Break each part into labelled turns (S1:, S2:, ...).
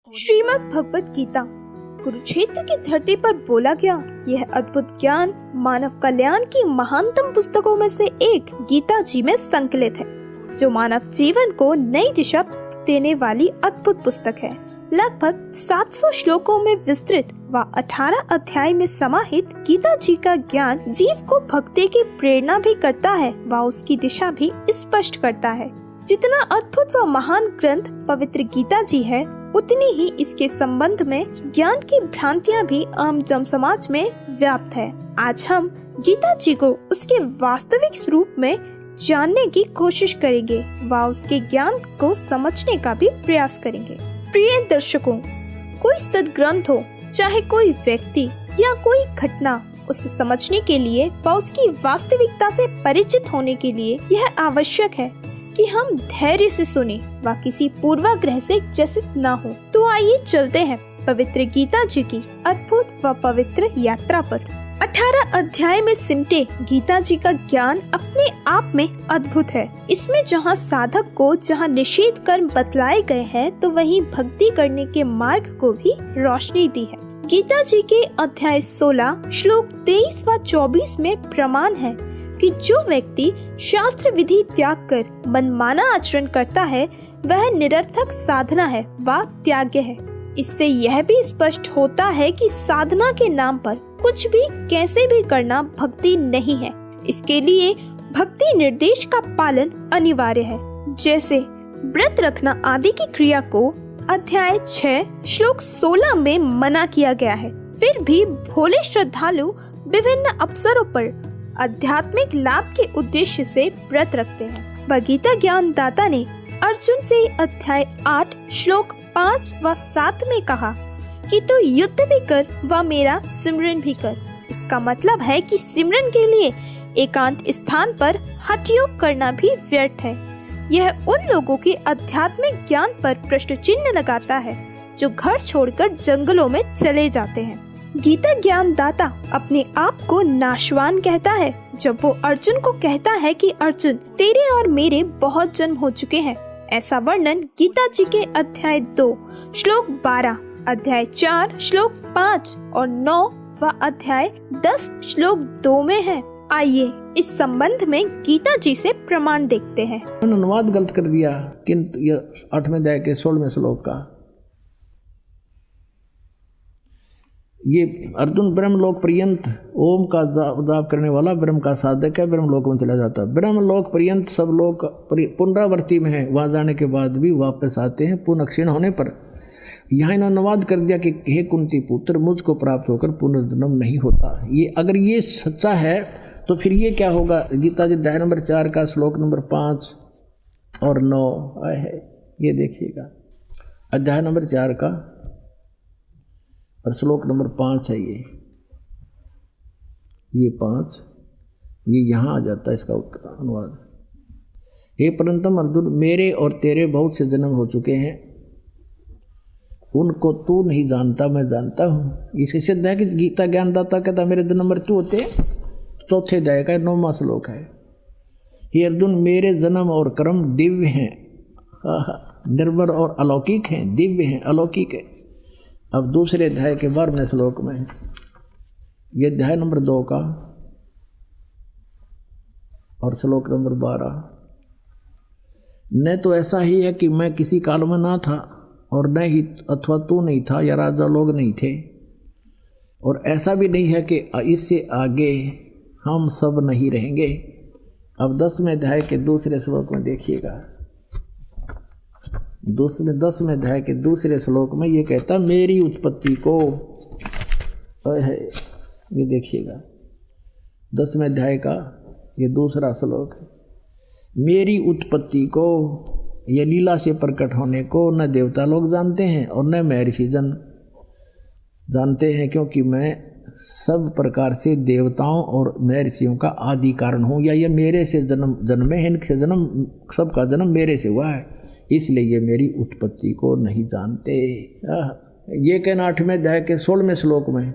S1: श्रीमद् भगवत गीता कुरुक्षेत्र की धरती पर बोला गया यह अद्भुत ज्ञान मानव कल्याण की महानतम पुस्तकों में से एक गीता जी में संकलित है, जो मानव जीवन को नई दिशा देने वाली अद्भुत पुस्तक है। लगभग 700 श्लोकों में विस्तृत व 18 अध्याय में समाहित गीता जी का ज्ञान जीव को भक्ति की प्रेरणा भी करता है व उसकी दिशा भी स्पष्ट करता है। जितना अद्भुत व महान ग्रंथ पवित्र गीता जी है, उतनी ही इसके संबंध में ज्ञान की भ्रांतियां भी आम जन समाज में व्याप्त है। आज हम गीता जी को उसके वास्तविक स्वरूप में जानने की कोशिश करेंगे व उसके ज्ञान को समझने का भी प्रयास करेंगे। प्रिय दर्शकों, कोई सद्ग्रंथ हो, चाहे कोई व्यक्ति या कोई घटना, उसे समझने के लिए व उसकी वास्तविकता से परिचित होने के लिए यह आवश्यक है कि हम धैर्य से सुने व किसी पूर्वाग्रह से ग्रसित न हो। तो आइए चलते हैं पवित्र गीता जी की अद्भुत व पवित्र यात्रा पर। 18 अध्याय में सिमटे गीता जी का ज्ञान अपने आप में अद्भुत है। इसमें जहाँ साधक को जहाँ निषेध कर्म बतलाए गए हैं, तो वहीं भक्ति करने के मार्ग को भी रोशनी दी है। गीता जी के अध्याय 16 श्लोक 23 व 24 में प्रमाण है कि जो व्यक्ति शास्त्र विधि त्याग कर मनमाना आचरण करता है, वह निरर्थक साधना है व त्याग्य है। इससे यह भी स्पष्ट होता है कि साधना के नाम पर कुछ भी कैसे भी करना भक्ति नहीं है। इसके लिए भक्ति निर्देश का पालन अनिवार्य है। जैसे व्रत रखना आदि की क्रिया को अध्याय 6 श्लोक 16 में मना किया गया है। फिर भी भोले श्रद्धालु विभिन्न अवसरों पर आध्यात्मिक लाभ के उद्देश्य से व्रत रखते हैं। गीता ज्ञान दाता ने अर्जुन से अध्याय 8 श्लोक 5 व 7 में कहा कि तू युद्ध भी कर व मेरा सिमरन भी कर। इसका मतलब है कि सिमरन के लिए एकांत स्थान पर हठ योग करना भी व्यर्थ है। यह उन लोगों के आध्यात्मिक ज्ञान पर प्रश्न चिन्ह लगाता है जो घर छोड़कर जंगलों में चले जाते हैं। गीता ज्ञान दाता अपने आप को नाशवान कहता है जब वो अर्जुन को कहता है कि अर्जुन, तेरे और मेरे बहुत जन्म हो चुके हैं। ऐसा वर्णन गीता जी के अध्याय 2 श्लोक 12, अध्याय 4 श्लोक 5 और 9 व अध्याय 10 श्लोक 2 में है। आइए इस संबंध में गीता जी से प्रमाण देखते हैं।
S2: अनुवाद गलत कर दिया, किंतु यह 8वें अध्याय के 16वें श्लोक का ये अर्जुन ब्रह्मलोक पर्यंत ओम का जाप करने वाला ब्रह्म का साधक है, ब्रह्मलोक में चला जाता है। ब्रह्मलोक पर्यंत सब लोग पुनरावृत्ति में है, वहाँ जाने के बाद भी वापस आते हैं पुनः क्षीण होने पर। यहाँ इन्होंने अनुवाद कर दिया कि हे कुंती पुत्र, मुझको प्राप्त होकर पुनर्जन्म नहीं होता। ये अगर ये सच्चा है तो फिर ये क्या होगा। गीता जी अध्याय नंबर 4 का श्लोक नंबर 5 और 9 है, ये देखिएगा। अध्याय नंबर 4 का और श्लोक नंबर 5 है ये 5, ये यहाँ आ जाता है इसका अनुवाद। हे परंतम अर्जुन, मेरे और तेरे बहुत से जन्म हो चुके हैं, उनको तू नहीं जानता, मैं जानता हूँ। इसे सिद्ध है कि गीता ज्ञानदाता कहता मेरे जन्म मृत्यु होते हैं। चौथे अध्याय का 9वां श्लोक है। हे अर्जुन, मेरे जन्म और कर्म दिव्य हैं, निर्मल और अलौकिक हैं, दिव्य हैं, अलौकिक है। अब दूसरे अध्याय के 12वें श्लोक में, ये अध्याय नंबर 2 का और श्लोक नंबर 12, न तो ऐसा ही है कि मैं किसी काल में ना था और न ही अथवा तू नहीं था या राजा लोग नहीं थे, और ऐसा भी नहीं है कि इससे आगे हम सब नहीं रहेंगे। अब 10वें अध्याय के दूसरे श्लोक में देखिएगा। 10वें अध्याय के दूसरे श्लोक में ये कहता मेरी उत्पत्ति को है, ये देखिएगा 10वें अध्याय का ये दूसरा श्लोक, मेरी उत्पत्ति को, ये लीला से प्रकट होने को न देवता लोग जानते हैं और न महर्षि जन जानते हैं, क्योंकि मैं सब प्रकार से देवताओं और महर्षियों का आदि कारण हूँ, या ये मेरे से जन्मे हैं, इनसे जन्म, सबका जन्म मेरे से हुआ है, इसलिए ये मेरी उत्पत्ति को नहीं जानते। ये कहना 8वें अध्याय के 16वें श्लोक में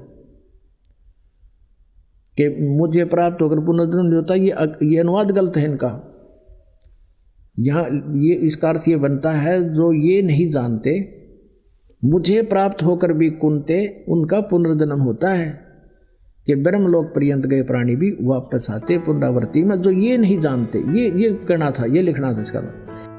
S2: कि मुझे प्राप्त होकर पुनर्जन्म नहीं होता, ये अनुवाद गलत है इनका। यहाँ ये इसका अर्थ ये बनता है जो ये नहीं जानते मुझे प्राप्त होकर भी कुंते उनका पुनर्जन्म होता है कि ब्रह्मलोक पर्यंत गए प्राणी भी वापस आते पुनरावृत्ति में। जो ये नहीं जानते, ये करना था, ये लिखना था इसका।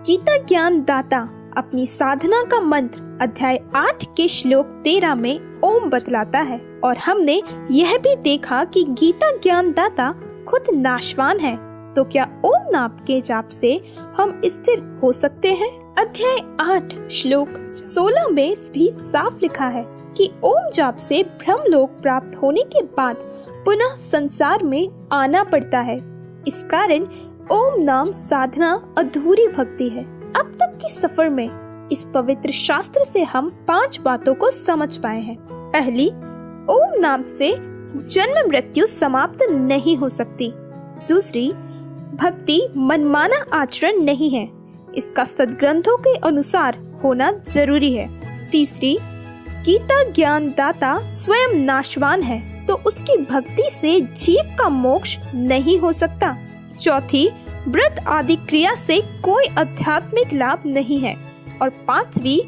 S1: गीता ज्ञान दाता अपनी साधना का मंत्र अध्याय 8 के श्लोक 13 में ओम बतलाता है, और हमने यह भी देखा कि गीता ज्ञान दाता खुद नाशवान है। तो क्या ओम नाम के जाप से हम स्थिर हो सकते हैं? अध्याय 8 श्लोक 16 में भी साफ लिखा है कि ओम जाप से ब्रह्मलोक प्राप्त होने के बाद पुनः संसार में आना पड़ता है। इस कारण ओम नाम साधना अधूरी भक्ति है। अब तक के सफर में इस पवित्र शास्त्र से हम 5 बातों को समझ पाए हैं। पहली, ओम नाम से जन्म मृत्यु समाप्त नहीं हो सकती। दूसरी, भक्ति मनमाना आचरण नहीं है, इसका सद्ग्रंथों के अनुसार होना जरूरी है। तीसरी, गीता ज्ञान दाता स्वयं नाशवान है, तो उसकी भक्ति से जीव का मोक्ष नहीं हो सकता। चौथी, व्रत आदि क्रिया से कोई आध्यात्मिक लाभ नहीं है। और पांचवी,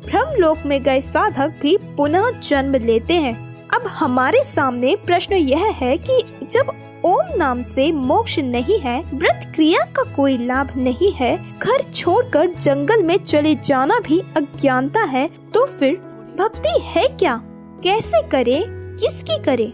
S1: ब्रह्मलोक में गए साधक भी पुनः जन्म लेते हैं। अब हमारे सामने प्रश्न यह है कि जब ओम नाम से मोक्ष नहीं है, व्रत क्रिया का कोई लाभ नहीं है, घर छोड़कर जंगल में चले जाना भी अज्ञानता है, तो फिर भक्ति है क्या? कैसे करे? किसकी करे?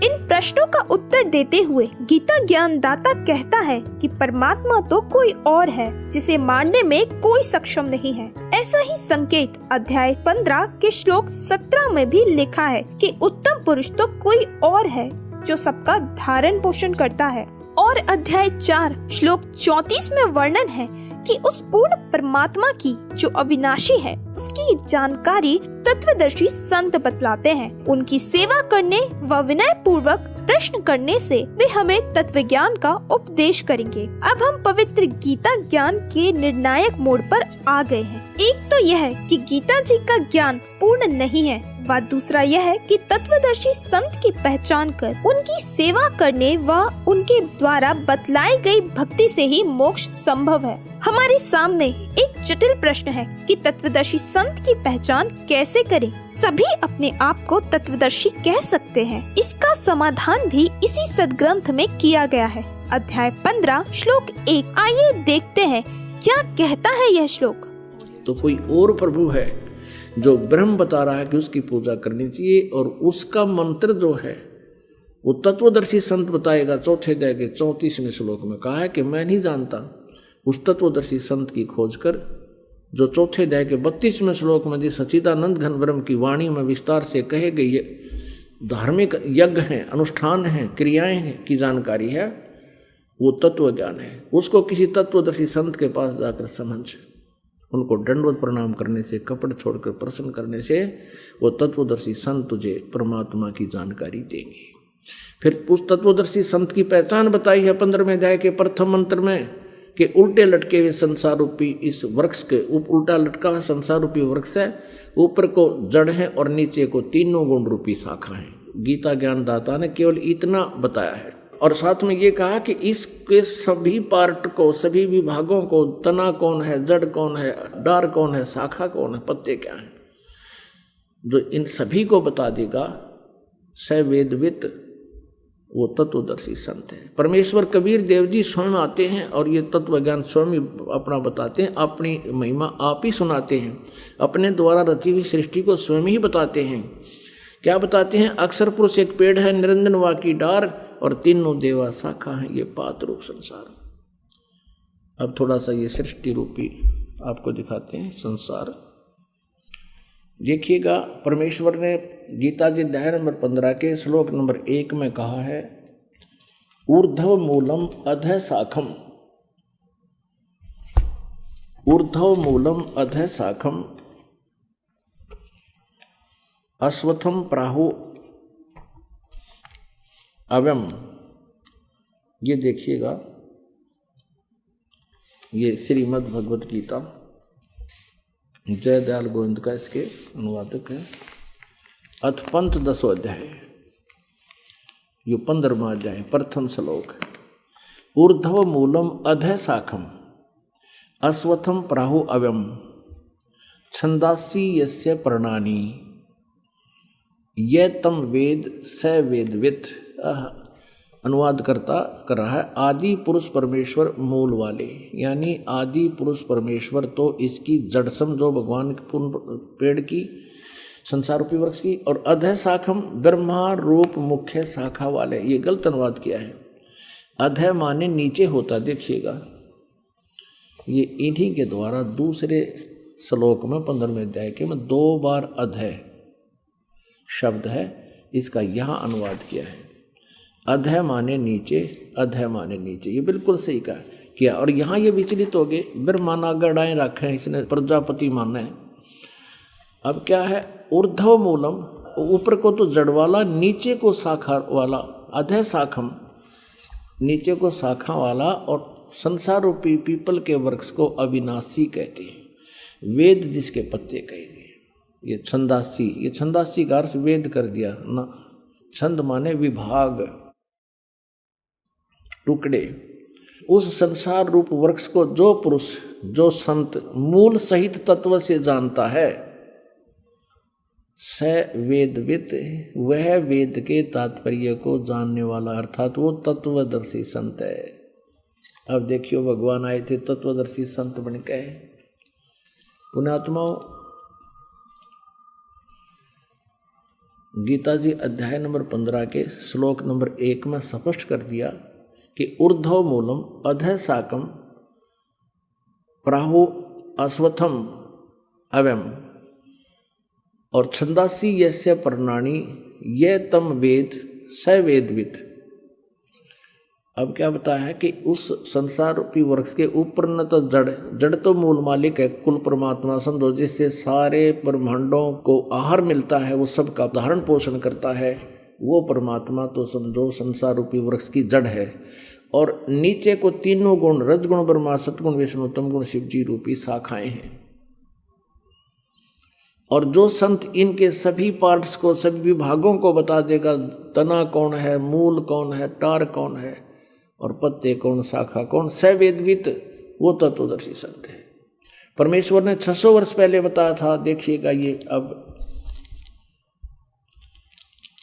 S1: इन प्रश्नों का उत्तर देते हुए गीता ज्ञान दाता कहता है कि परमात्मा तो कोई और है जिसे मारने में कोई सक्षम नहीं है। ऐसा ही संकेत अध्याय 15 के श्लोक 17 में भी लिखा है कि उत्तम पुरुष तो कोई और है जो सबका धारण पोषण करता है। और अध्याय 4 श्लोक 34 में वर्णन है कि उस पूर्ण परमात्मा की जो अविनाशी है, उसकी जानकारी तत्वदर्शी संत बतलाते हैं। उनकी सेवा करने व विनय पूर्वक प्रश्न करने से वे हमें तत्व ज्ञान का उपदेश करेंगे। अब हम पवित्र गीता ज्ञान के निर्णायक मोड़ पर आ गए हैं। एक तो यह है कि गीता जी का ज्ञान पूर्ण नहीं है, व दूसरा यह है कि तत्वदर्शी संत की पहचान कर उनकी सेवा करने व उनके द्वारा बतलाई गई भक्ति से ही मोक्ष संभव है। हमारे सामने एक जटिल प्रश्न है कि तत्वदर्शी संत की पहचान कैसे करें? सभी अपने आप को तत्वदर्शी कह सकते हैं। इसका समाधान भी इसी सद्ग्रंथ में किया गया है। अध्याय 15 श्लोक 1। आइए देखते हैं क्या कहता है यह श्लोक।
S2: तो कोई और प्रभु है जो ब्रह्म बता रहा है कि उसकी पूजा करनी चाहिए, और उसका मंत्र जो है वो तत्वदर्शी संत बताएगा। चौथे अध्याय के 34वें श्लोक में कहा है कि मैं नहीं जानता। उस तत्वदर्शी संत की खोज कर, जो चौथे अध्याय के 32वें श्लोक में जिस सच्चिदानंद घन ब्रह्म की वाणी में विस्तार से कहे गई धार्मिक यज्ञ हैं, अनुष्ठान हैं, क्रियाएं हैं की जानकारी है, वो तत्व ज्ञान है। उसको किसी तत्वदर्शी संत के पास जाकर समझ, उनको दंडवत प्रणाम करने से, कपड़ छोड़कर प्रसन्न करने से वो तत्वदर्शी संत तुझे परमात्मा की जानकारी देंगे। फिर उस तत्वदर्शी संत की पहचान बताई है 15वें अध्याय के प्रथम मंत्र में कि उल्टे लटके हुए संसार रूपी इस वृक्ष के उल्टा लटका हुआ संसार रूपी वृक्ष है, ऊपर को जड़ है और नीचे को तीनों गुण रूपी शाखा है। गीता ज्ञान दाता ने केवल इतना बताया है, और साथ में ये कहा कि इसके सभी पार्ट को, सभी विभागों को, तना कौन है, जड़ कौन है, डार कौन है, शाखा कौन है, पत्ते क्या है, जो इन सभी को बता देगा सवेदवित, वो तत्वदर्शी संत है। परमेश्वर कबीर देव जी स्वयं आते हैं और ये तत्व ज्ञान स्वयं अपना बताते हैं, अपनी महिमा आप ही सुनाते हैं, अपने द्वारा रची हुई सृष्टि को स्वयं ही बताते हैं। क्या बताते हैं? अक्षर पुरुष एक पेड़ है, निरंजन वा की डार, और तीनों देवा शाखा है, ये पात रूप संसार। अब थोड़ा सा ये सृष्टि रूपी आपको दिखाते हैं संसार। देखिएगा, परमेश्वर ने गीता जी अध्याय नंबर 15 के श्लोक नंबर 1 में कहा है, ऊर्ध्व मूलम अधः शाखम, ऊर्ध्व मूलम अधः शाखम अश्वत्थम प्राहु अव्यम। ये देखिएगा, ये श्रीमद् भगवत गीता जय दयाल गोविंद का इसके अनुवादक है। अथ पंथ 10 अध्याय, ये 15वां अध्याय, प्रथम श्लोक। ऊर्ध्व मूलम अधः शाखम अश्वत्थम प्राहु अव्यम छंदासी यस्य प्रणानी ये तम वेद स वेदवित। अनुवाद करता कर रहा है आदि पुरुष परमेश्वर मूल वाले, यानी आदि पुरुष परमेश्वर तो इसकी जड़ समझो भगवान पेड़ की संसार रूपी वृक्ष की, और अधः शाखम ब्रह्मा रूप मुख्य शाखा वाले। ये गलत अनुवाद किया है। अधः माने नीचे होता, देखिएगा ये इन्हीं के द्वारा दूसरे श्लोक में 15वें अध्याय के में 2 बार अधः शब्द है, इसका यहाँ अनुवाद किया है। अधः माने नीचे, अधः माने नीचे, ये बिल्कुल सही कहा किया। और यहाँ ये विचलित हो गए, ब्रह्माना गड़ाएँ रखे हैं, इसने प्रजापति माना है। अब क्या है, ऊर्ध्व मूलम, ऊपर को तो जड़ वाला, नीचे को शाखा वाला, अधः शाखम, नीचे को शाखा वाला, और संसार रूपी पीपल के वृक्ष को अविनाशी कहते हैं, वेद जिसके पत्ते कहे गए। ये छंदासी, ये छंदासी का अर्थ वेद कर दिया ना। छंद माने विभाग, टुकड़े। उस संसार रूप वृक्ष को जो पुरुष, जो संत मूल सहित तत्व से जानता है, स वेदवित, वह वेद के तात्पर्य को जानने वाला, अर्थात वो तत्वदर्शी संत है। अब देखियो भगवान आए थे तत्वदर्शी संत बन के। पुण्यात्माओं, गीता जी अध्याय नंबर 15 के श्लोक नंबर 1 में स्पष्ट कर दिया कि ऊर्ध्व मूलम अधः शाकम प्राहु अश्वत्थम अवयम, और छंदासी यस्य प्रणानी ये तम वेद स वेदवित। अब क्या बताया है कि उस संसार रूपी वृक्ष के ऊपर न तो जड़ तो मूल मालिक है, कुल परमात्मा समझो, जिससे सारे ब्रह्मांडों को आहार मिलता है, वो सबका धारण पोषण करता है, वो परमात्मा तो समझो संसार रूपी वृक्ष की जड़ है। और नीचे को तीनों गुण, रजगुण ब्रह्मा, सतगुण विष्णु, तम गुण शिव जी रूपी शाखाएं हैं। और जो संत इनके सभी पार्ट्स को, सभी विभागों को बता देगा, तना कौन है, मूल कौन है, टार कौन है, और पत्ते कौन, शाखा कौन, सवेदवित, वो तत्वदर्शी संत है। परमेश्वर ने 600 वर्ष पहले बताया था। देखिएगा ये अब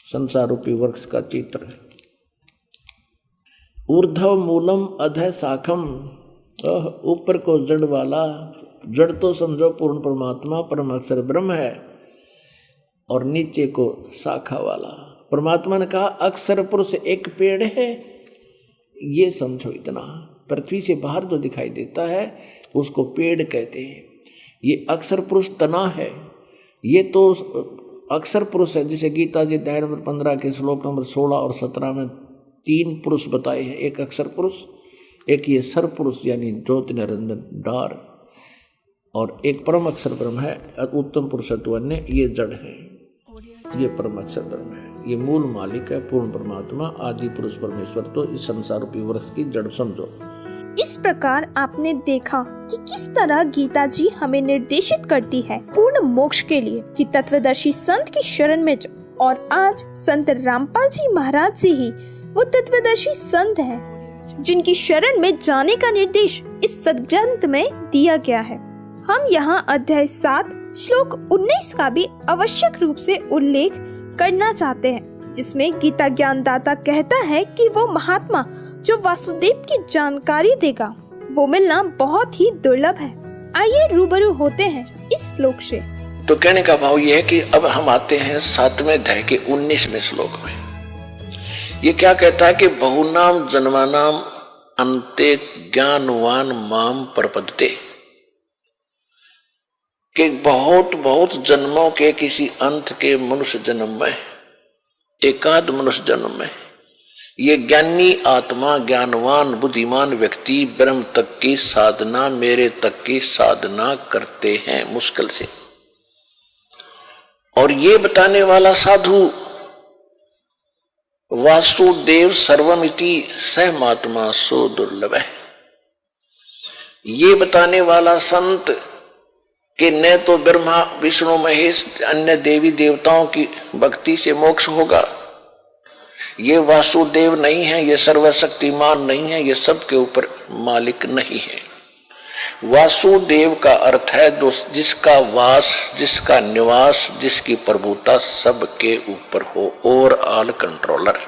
S2: संसार रूपी वृक्ष का चित्र। ऊर्ध्व मूलम अधः शाखम, ऊपर को जड़ वाला, जड़ तो समझो पूर्ण परमात्मा परम अक्षर ब्रह्म है, और नीचे को शाखा वाला। परमात्मा ने कहा अक्षर पुरुष एक पेड़ है, ये समझो इतना। पृथ्वी से बाहर जो दिखाई देता है उसको पेड़ कहते हैं। ये अक्षर पुरुष तना है, ये तो अक्षर पुरुष है। जिसे गीता जी अध्याय नंबर 15 के श्लोक नंबर 16 और 17 में 3 पुरुष बताए हैं। एक अक्षर पुरुष, एक ये सर पुरुष यानी ज्योति निरंजन डार, और एक परम अक्षर ब्रह्म है, उत्तम पुरुषत्वन्य, ये जड़ है, ये परम अक्षर ब्रह्म है, ये मूल मालिक है, पूर्ण परमात्मा, आदि पुरुष परमेश्वर तो इस संसार रूपी वृक्ष की जड़ समझो।
S1: इस प्रकार आपने देखा कि किस तरह गीता जी हमें निर्देशित करती है पूर्ण मोक्ष के लिए कि तत्वदर्शी संत की शरण में जाओ। और आज संत रामपाल जी महाराज जी ही वो तत्वदर्शी संत हैं जिनकी शरण में जाने का निर्देश इस सदग्रंथ में दिया गया है। हम यहाँ अध्याय 7 श्लोक 19 का भी आवश्यक रूप से उल्लेख करना चाहते हैं, जिसमें गीता ज्ञानदाता कहता है कि वो महात्मा जो वासुदेव की जानकारी देगा वो मिलना बहुत ही दुर्लभ है। आइए रूबरू होते हैं इस श्लोक से।
S2: तो कहने का भाव ये है कि अब हम आते हैं 7वें अध्याय के 19वें श्लोक में। ये क्या कहता है कि बहुनाम जन्मानाम अन्ते ज्ञानवान माम प्रपद्यते, कि बहुत बहुत जन्मों के किसी अंत के मनुष्य जन्म में, एकाध मनुष्य जन्म में, ये ज्ञानी आत्मा, ज्ञानवान बुद्धिमान व्यक्ति ब्रह्म तक की साधना, मेरे तक की साधना करते हैं मुश्किल से। और ये बताने वाला साधु वासुदेव सर्वमिति सहमात्मा सो दुर्लभ है। ये बताने वाला संत कि न तो ब्रह्मा विष्णु महेश अन्य देवी देवताओं की भक्ति से मोक्ष होगा, ये वासुदेव नहीं है, ये सर्वशक्तिमान नहीं है, ये सबके ऊपर मालिक नहीं है। वासुदेव का अर्थ है जिसका वास, जिसका निवास, जिसकी प्रभुता सबके ऊपर हो, overall controller.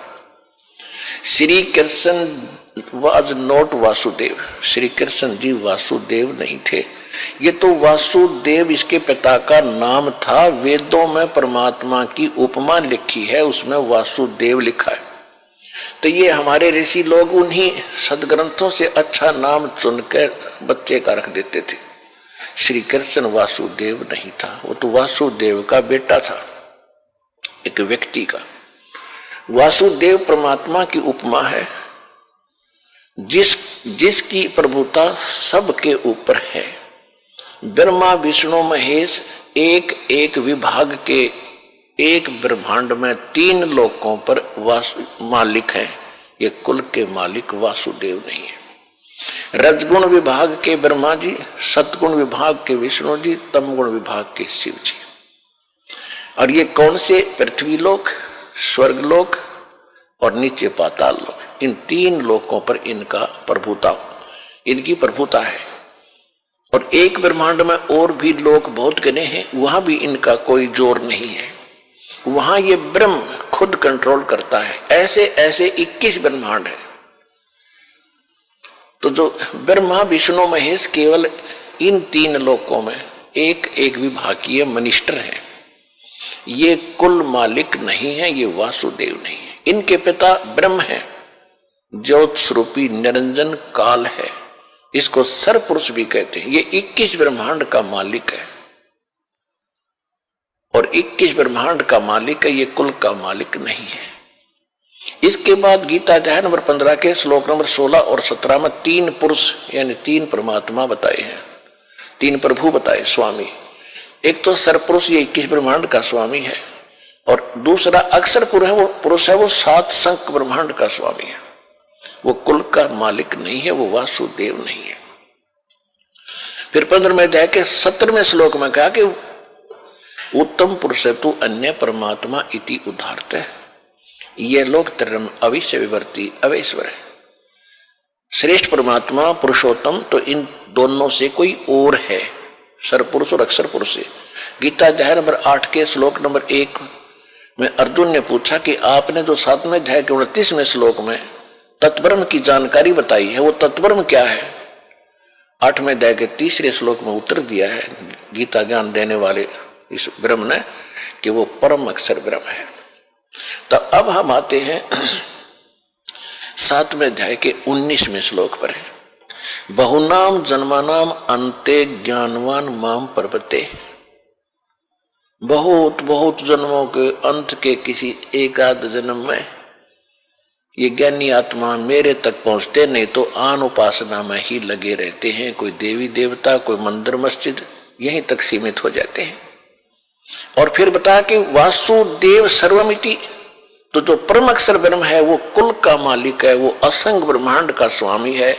S2: Shri Krishna was not Vasudev, Shri Krishna ji Vasudev नहीं थे। ये तो वासुदेव इसके पिता का नाम था। वेदों में परमात्मा की उपमा लिखी है, उसमें वासुदेव लिखा है। तो ये हमारे ऋषि लोग उन्हीं सदग्रंथों से अच्छा नाम चुनकर बच्चे का रख देते थे। श्री कृष्ण वासुदेव नहीं था, वो तो वासुदेव का बेटा था, एक व्यक्ति का। वासुदेव परमात्मा की उपमा है, जिसकी प्रभुता सबके ऊपर है। ब्रह्मा विष्णु महेश एक एक विभाग के एक ब्रह्मांड में 3 लोकों पर मालिक हैं। ये कुल के मालिक वासुदेव नहीं है। रजगुण विभाग के ब्रह्मा जी, सतगुण विभाग के विष्णु जी, तमगुण विभाग के शिव जी। और ये कौन से? पृथ्वी लोक, स्वर्गलोक और नीचे पाताल लोक, इन 3 लोकों पर इनकी प्रभुता है। और एक ब्रह्मांड में और भी लोक बहुत गने हैं, वहां भी इनका कोई जोर नहीं है। वहां ये ब्रह्म खुद कंट्रोल करता है। ऐसे ऐसे 21 ब्रह्मांड है। तो जो ब्रह्मा विष्णु महेश केवल इन 3 लोकों में एक एक विभागीय मिनिस्टर है। ये कुल मालिक नहीं है, ये वासुदेव नहीं है। इनके पिता ब्रह्म है, ज्योत स्वरूपी निरंजन काल है। इसको सरपुरुष भी कहते हैं। ये 21 ब्रह्मांड का मालिक है और 21 ब्रह्मांड का मालिक है, ये कुल का मालिक नहीं है। इसके बाद गीता अध्याय नंबर 15 के श्लोक नंबर 16 और 17 में 3 पुरुष यानी 3 परमात्मा बताए हैं, 3 प्रभु बताए, स्वामी। एक तो सरपुरुष, ये 21 ब्रह्मांड का स्वामी है, और दूसरा अक्षर पुरुष है, वो 7 शंख ब्रह्मांड का स्वामी है। वो कुल का मालिक नहीं है, वो वासुदेव नहीं है। फिर 15वें अध्याय के 17वें श्लोक में कहा कि उत्तम पुरुष तु अन्य परमात्मा इति उदाहरत है। ये लोग त्रिम अविश्य विवर्ती अवेश्वर है। श्रेष्ठ परमात्मा पुरुषोत्तम तो इन दोनों से कोई और है, सरपुरुष और अक्षर पुरुष से। गीता अध्याय नंबर 8 के श्लोक नंबर 1 में अर्जुन ने पूछा कि आपने जो 7वें अध्याय के 29वें श्लोक में तत्ब्रह्म की जानकारी बताई है, वो तत्ब्रह्म क्या है? 8वें अध्याय के 3रे श्लोक में उत्तर दिया है गीता ज्ञान देने वाले इस ब्रह्म ने कि वो परम अक्षर ब्रह्म है। तो अब हम आते हैं 7वें अध्याय के 19वें श्लोक पर है। बहुनाम जन्मानाम अंते ज्ञानवान माम पर्वते। बहुत बहुत जन्मों के अंत के किसी एक आध जन्म में ये ज्ञानी आत्मा मेरे तक पहुंचते नहीं तो आन उपासना में ही लगे रहते हैं। कोई देवी देवता, कोई मंदिर मस्जिद, यहीं तक सीमित हो जाते हैं। और फिर बता कि वासुदेव सर्वमिति, तो जो परम अक्षर ब्रह्म है वो कुल का मालिक है, वो असंग ब्रह्मांड का स्वामी है,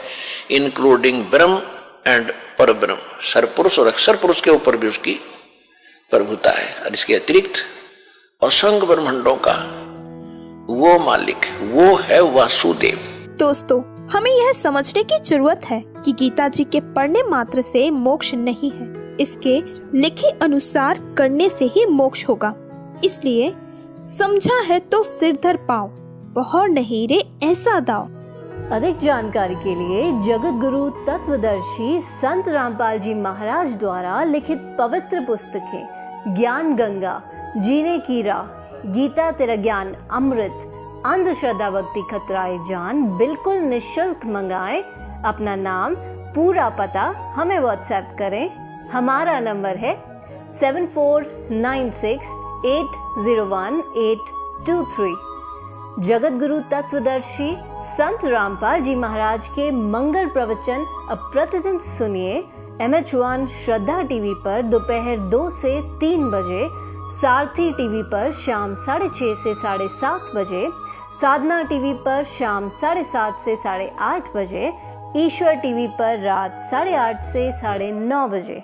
S2: इंक्लूडिंग ब्रह्म एंड पर ब्रह्म। सरपुरुष और अक्षर पुरुष के ऊपर भी उसकी प्रभुता है। और इसके अतिरिक्त असंग ब्रह्मांडों का वो मालिक, वो है वासुदेव।
S1: दोस्तों, हमें यह समझने की जरूरत है कि गीता जी के पढ़ने मात्र से मोक्ष नहीं है, इसके लिखे अनुसार करने से ही मोक्ष होगा। इसलिए समझा है तो सिर धर पाओ, बहर नहीं रे ऐसा दाओ।
S3: अधिक जानकारी के लिए जगत गुरु तत्वदर्शी संत रामपाल जी महाराज द्वारा लिखित पवित्र पुस्तकें ज्ञान गंगा, जीने की राह, गीता तेरा ज्ञान अमृत, अंधश्रद्धा भक्ति खतराए जान बिल्कुल निःशुल्क मंगाएं। अपना नाम, पूरा पता हमें व्हाट्सएप करें। हमारा नंबर है 7496801823। जगत गुरु तत्वदर्शी संत रामपाल जी महाराज के मंगल प्रवचन अब प्रतिदिन सुनिए MH1 श्रद्धा टीवी पर दोपहर 2 से 3 बजे, सारथी टीवी पर शाम 6:30 से 7:30 बजे, साधना टीवी पर शाम 7:30 से 8:30 बजे, ईश्वर टीवी पर रात 8:30 से 9:30 बजे।